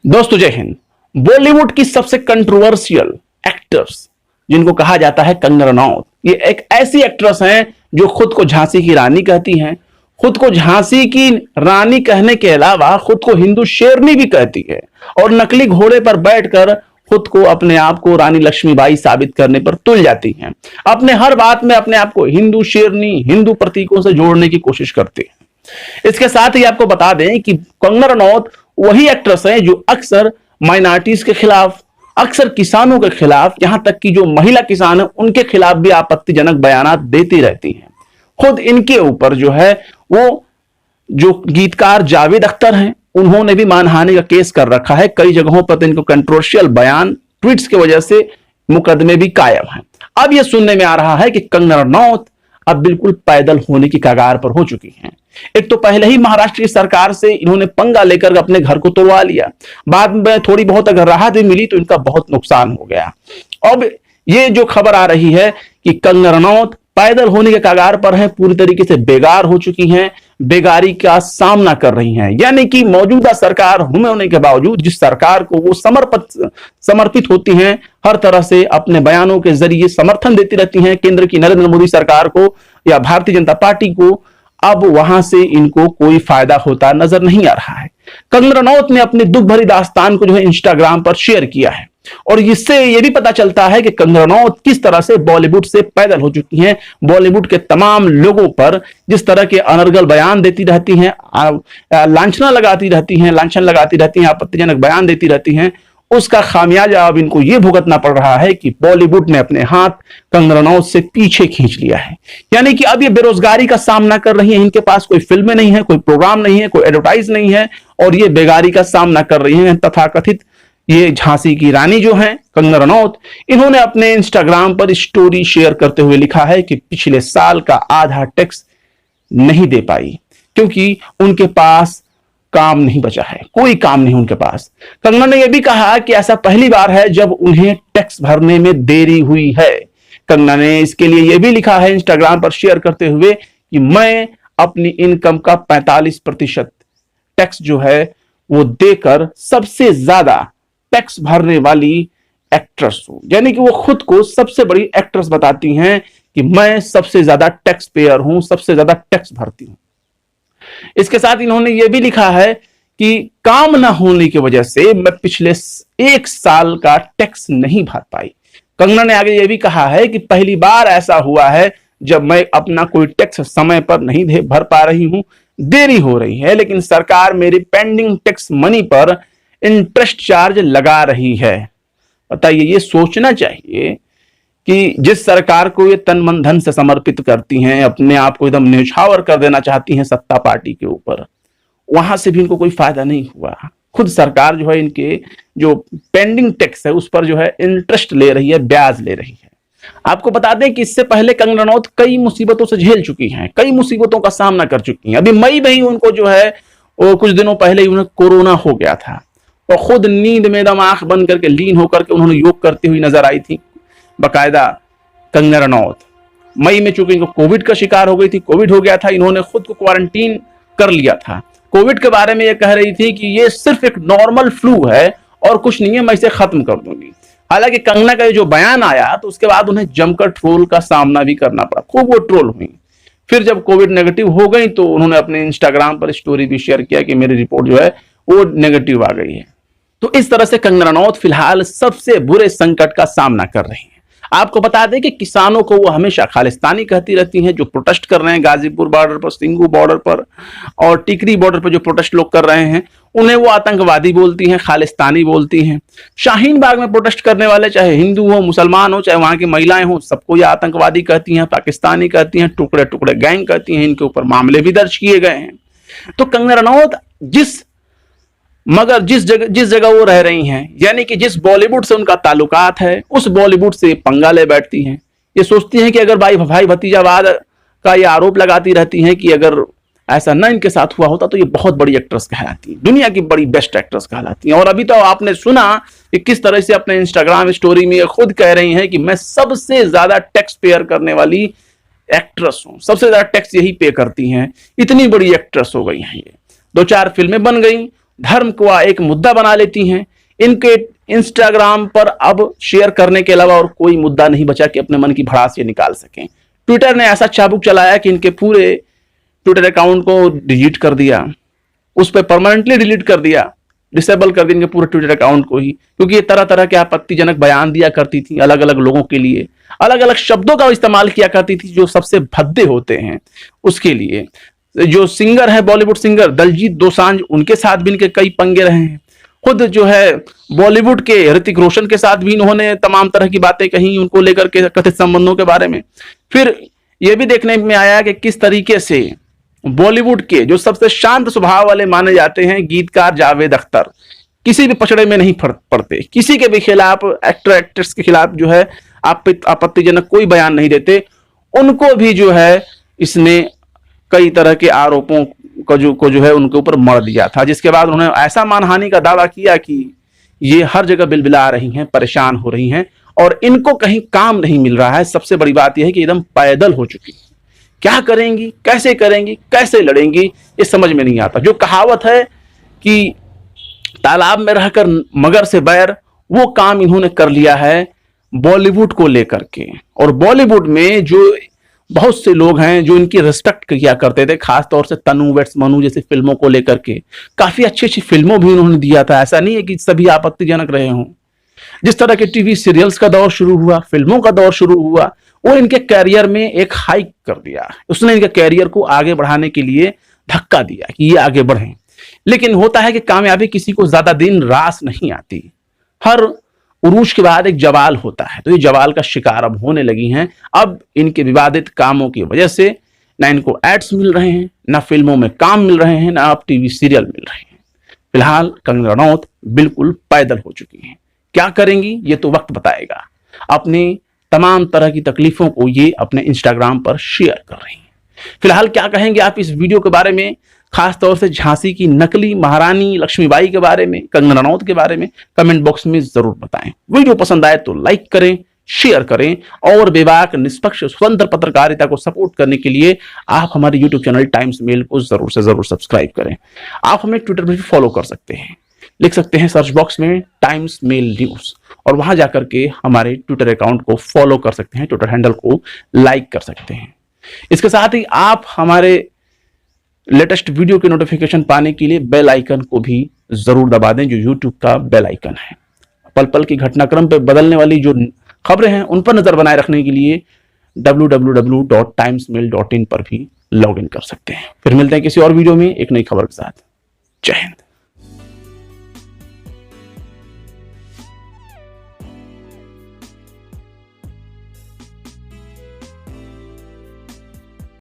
दोस्तों जय हिंद। बॉलीवुड की सबसे कंट्रोवर्शियल एक्टर्स जिनको कहा जाता है कंगना रनौत, ये एक ऐसी एक्ट्रेस हैं जो खुद को झांसी की रानी कहती हैं। खुद को झांसी की रानी कहने के अलावा खुद को हिंदू शेरनी भी कहती है और नकली घोड़े पर बैठकर खुद को अपने आप को रानी लक्ष्मीबाई साबित करने पर तुल जाती हैं। अपने हर बात में अपने आप को हिंदू शेरनी, हिंदू प्रतीकों से जोड़ने की कोशिश करती हैं। इसके साथ ही आपको बता दें कि कंगना रनौत वही एक्ट्रेस है जो अक्सर माइनॉरिटीज के खिलाफ, अक्सर किसानों के खिलाफ, यहां तक कि जो महिला किसान है उनके खिलाफ भी आपत्तिजनक बयानात देती रहती हैं। खुद इनके ऊपर जो है वो जो गीतकार जावेद अख्तर हैं उन्होंने भी मानहानि का केस कर रखा है। कई जगहों पर इनको कंट्रोवर्शियल बयान, ट्वीट्स की वजह से मुकदमे भी कायम हैं। अब यह सुनने में आ रहा है कि कंगना रनौत अब बिल्कुल पैदल होने की कगार पर हो चुकी हैं। एक तो पहले ही महाराष्ट्र की सरकार से इन्होंने पंगा लेकर अपने घर को तोड़वा लिया, बाद में थोड़ी बहुत अगर राहत भी मिली तो इनका बहुत नुकसान हो गया। अब ये जो खबर आ रही है कि कंगना रनौत पैदल होने के कगार पर हैं, पूरी तरीके से बेगार हो चुकी हैं, बेगारी का सामना कर रही हैं। यानी कि मौजूदा सरकार होने के बावजूद जिस सरकार को वो समर्पित होती हैं, हर तरह से अपने बयानों के जरिए समर्थन देती रहती हैं केंद्र की नरेंद्र मोदी सरकार को या भारतीय जनता पार्टी को, अब वहां से इनको कोई फायदा होता नजर नहीं आ रहा है। कंगना रनौत ने अपनी दुख भरी दास्तान को जो है इंस्टाग्राम पर शेयर किया है और इससे यह भी पता चलता है कि कंगना रनौत किस तरह से बॉलीवुड से पैदल हो चुकी हैं। बॉलीवुड के तमाम लोगों पर जिस तरह के अनर्गल बयान देती रहती हैं, लांछना लगाती रहती हैं, लांछन लगाती रहती हैं, आपत्तिजनक बयान देती रहती हैं, उसका खामियाजा अब इनको यह भुगतना पड़ रहा है कि बॉलीवुड ने अपने हाथ कंगना रनौत से पीछे खींच लिया है। यानी कि अब ये बेरोजगारी का सामना कर रही हैं। इनके पास कोई फिल्में नहीं है, कोई प्रोग्राम नहीं है, कोई एडवर्टाइज नहीं है और ये बेगारी का सामना कर रही हैं। तथाकथित ये झांसी की रानी जो है कंगना रनौत, इन्होंने अपने इंस्टाग्राम पर स्टोरी शेयर करते हुए लिखा है कि पिछले साल का आधा टैक्स नहीं दे पाई क्योंकि उनके पास काम नहीं बचा है, कोई काम नहीं उनके पास। कंगना ने यह भी कहा कि ऐसा पहली बार है जब उन्हें टैक्स भरने में देरी हुई है। कंगना ने इसके लिए यह भी लिखा है इंस्टाग्राम पर शेयर करते हुए कि मैं अपनी इनकम का 45% टैक्स जो है वो देकर सबसे ज्यादा टैक्स भरने वाली एक्ट्रेस हूं। यानी कि वो खुद को सबसे बड़ी एक्ट्रेस बताती हैं कि मैं सबसे ज्यादा टैक्स पेयर हूं, सबसे ज्यादा टैक्स भरती हूं। इसके साथ इन्होंने यह भी लिखा है कि काम ना होने की वजह से मैं पिछले 1 साल का टैक्स नहीं भर पाई। कंगना ने आगे यह भी कहा है कि पहली बार ऐसा हुआ है जब मैं अपना कोई टैक्स समय पर नहीं भर पा रही हूं, देरी हो रही है, लेकिन सरकार मेरी पेंडिंग टैक्स मनी पर इंटरेस्ट चार्ज लगा रही है। बताइए, ये सोचना चाहिए कि जिस सरकार को ये तन मन धन से समर्पित करती हैं, अपने आप को एकदम न्यौछावर कर देना चाहती हैं सत्ता पार्टी के ऊपर, वहां से भी इनको कोई फायदा नहीं हुआ। खुद सरकार जो है इनके जो पेंडिंग टैक्स है उस पर जो है इंटरेस्ट ले रही है, ब्याज ले रही है। आपको बता दें कि इससे पहले कंगना रनौत कई मुसीबतों से झेल चुकी हैं, कई मुसीबतों का सामना कर चुकी हैं। अभी मई में ही उनको जो है वो कुछ दिनों पहले ही उन्हें कोरोना हो गया था और खुद नींद में एकदम आंख बंद करके लीन होकर के उन्होंने योग करती हुई नजर आई थी। बकायदा कंगना रनौत मई में चूंकि इनको कोविड का शिकार हो गई थी, कोविड हो गया था, इन्होंने खुद को क्वारंटीन कर लिया था। कोविड के बारे में ये कह रही थी कि ये सिर्फ एक नॉर्मल फ्लू है और कुछ नहीं है, मैं इसे खत्म कर दूंगी। हालांकि कंगना का ये जो बयान आया तो उसके बाद उन्हें जमकर ट्रोल का सामना भी करना पड़ा, खूब वो ट्रोल हुई। फिर जब कोविड नेगेटिव हो गई तो उन्होंने अपने इंस्टाग्राम पर स्टोरी भी शेयर किया कि मेरी रिपोर्ट जो है वो नेगेटिव आ गई है। तो इस तरह से कंगना रनौत फिलहाल सबसे बुरे संकट का सामना कर रही हैं। आपको बता दें कि किसानों को वो हमेशा खालिस्तानी कहती रहती हैं, जो प्रोटेस्ट कर रहे हैं गाजीपुर बॉर्डर पर, सिंगू बॉर्डर पर और टिकरी बॉर्डर पर जो प्रोटेस्ट लोग कर रहे हैं उन्हें वो आतंकवादी बोलती हैं, खालिस्तानी बोलती हैं। शाहीन बाग में प्रोटेस्ट करने वाले चाहे हिंदू हो, मुसलमान हो, चाहे वहां की महिलाएं हो, सबको ये आतंकवादी कहती हैं, पाकिस्तानी कहती हैं, टुकड़े टुकड़े गैंग कहती हैं। इनके ऊपर मामले भी दर्ज किए गए हैं। तो कंगना रनौत जिस जगह वो रह रही हैं, यानी कि जिस बॉलीवुड से उनका ताल्लुकात है, उस बॉलीवुड से पंगा ले बैठती हैं। ये सोचती हैं कि अगर भाई भतीजावाद का ये आरोप लगाती रहती हैं कि अगर ऐसा ना इनके साथ हुआ होता तो ये बहुत बड़ी एक्ट्रेस कहलाती हैं, दुनिया की बड़ी बेस्ट एक्ट्रेस कहलाती हैं। और अभी तो आपने सुना कि किस तरह से अपने इंस्टाग्राम स्टोरी में ये खुद कह रही हैं कि मैं सबसे ज्यादा टैक्स पेयर करने वाली एक्ट्रेस हूं, सबसे ज्यादा टैक्स यही पे करती हैं। इतनी बड़ी एक्ट्रेस हो गई हैं ये, 2-4 फिल्में बन गई, धर्म को एक मुद्दा बना लेती हैं। इनके इंस्टाग्राम पर अब शेयर करने के अलावा और कोई मुद्दा नहीं बचा कि अपने मन की भड़ास ये निकाल सकें। ट्विटर ने ऐसा चाबुक चलाया कि इनके पूरे ट्विटर अकाउंट को डिलीट कर दिया, उस पर परमानेंटली डिलीट कर दिया, डिसेबल कर दिया इनके पूरे ट्विटर अकाउंट को ही, क्योंकि ये तरह तरह के आपत्तिजनक बयान दिया करती थी, अलग अलग लोगों के लिए अलग अलग शब्दों का इस्तेमाल किया करती थी जो सबसे भद्दे होते हैं उसके लिए। जो सिंगर है बॉलीवुड सिंगर दलजीत दोसांझ, उनके साथ भी इनके कई पंगे रहे हैं। खुद जो है बॉलीवुड के ऋतिक रोशन के साथ भी इन्होंने तमाम तरह की बातें कही उनको लेकर के कथित संबंधों के बारे में। फिर यह भी देखने में आया कि किस तरीके से बॉलीवुड के जो सबसे शांत स्वभाव वाले माने जाते हैं गीतकार जावेद अख्तर, किसी भी पचड़े में नहीं पड़ते, किसी के भी खिलाफ, एक्टर एक्ट्रेस के खिलाफ जो है आपत्तिजनक कोई बयान नहीं देते, उनको भी जो है इसने कई तरह के आरोपों को जो है उनके ऊपर मर दिया था, जिसके बाद उन्होंने ऐसा मानहानि का दावा किया कि ये हर जगह बिलबिला रही हैं, परेशान हो रही हैं और इनको कहीं काम नहीं मिल रहा है। सबसे बड़ी बात यह है कि एकदम पैदल हो चुकी है। क्या करेंगी, कैसे लड़ेंगी, ये समझ में नहीं आता। जो कहावत है कि तालाब में रहकर मगर से बैर, वो काम इन्होंने कर लिया है बॉलीवुड को लेकर के। और बॉलीवुड में जो बहुत से लोग हैं जो इनकी रिस्पेक्ट किया करते थे, खासतौर से तनु वेट्स मनु जैसी फिल्मों को लेकर के काफी अच्छी अच्छी फिल्मों भी उन्होंने दिया था। ऐसा नहीं है कि सभी आपत्तिजनक रहे हों। जिस तरह के टीवी सीरियल्स का दौर शुरू हुआ, फिल्मों का दौर शुरू हुआ, वो इनके कैरियर में एक हाइक कर दिया, उसने इनके कैरियर को आगे बढ़ाने के लिए धक्का दिया कि ये आगे बढ़ें। लेकिन होता है कि कामयाबी किसी को ज्यादा दिन रास नहीं आती, हर उरूज के बाद एक जवाल होता है। तो ये जवाल का शिकार अब होने लगी हैं। अब इनके विवादित कामों की वजह से ना इनको एड्स मिल रहे हैं, ना फिल्मों में काम मिल रहे हैं, ना अब टीवी सीरियल मिल रहे हैं। फिलहाल कंगना रनौत बिल्कुल पैदल हो चुकी हैं। क्या करेंगी ये तो वक्त बताएगा। अपनी तमाम तरह की तकलीफों को ये अपने इंस्टाग्राम पर शेयर कर रही हैं। फिलहाल क्या कहेंगे आप इस वीडियो के बारे में, खासतौर से झांसी की नकली महारानी लक्ष्मीबाई के बारे में, कंगना रनौत के बारे में कमेंट बॉक्स में जरूर बताएं। वीडियो पसंद आए तो लाइक करें, शेयर करें और बेबाक निष्पक्ष स्वतंत्र पत्रकारिता को सपोर्ट करने के लिए आप हमारे यूट्यूब चैनल टाइम्स मेल को जरूर से जरूर सब्सक्राइब करें। आप हमें ट्विटर पर भी फॉलो कर सकते हैं, लिख सकते हैं सर्च बॉक्स में टाइम्स मेल न्यूज और वहां जाकर के हमारे ट्विटर अकाउंट को फॉलो कर सकते हैं, ट्विटर हैंडल को लाइक कर सकते हैं। इसके साथ ही आप हमारे लेटेस्ट वीडियो के नोटिफिकेशन पाने के लिए बेल आइकन को भी जरूर दबा दें, जो यूट्यूब का बेल आइकन है। पल पल की घटनाक्रम पर बदलने वाली जो खबरें हैं उन पर नजर बनाए रखने के लिए www.timesmail.in पर भी लॉग इन कर सकते हैं। फिर मिलते हैं किसी और वीडियो में एक नई खबर के साथ। जय हिंद।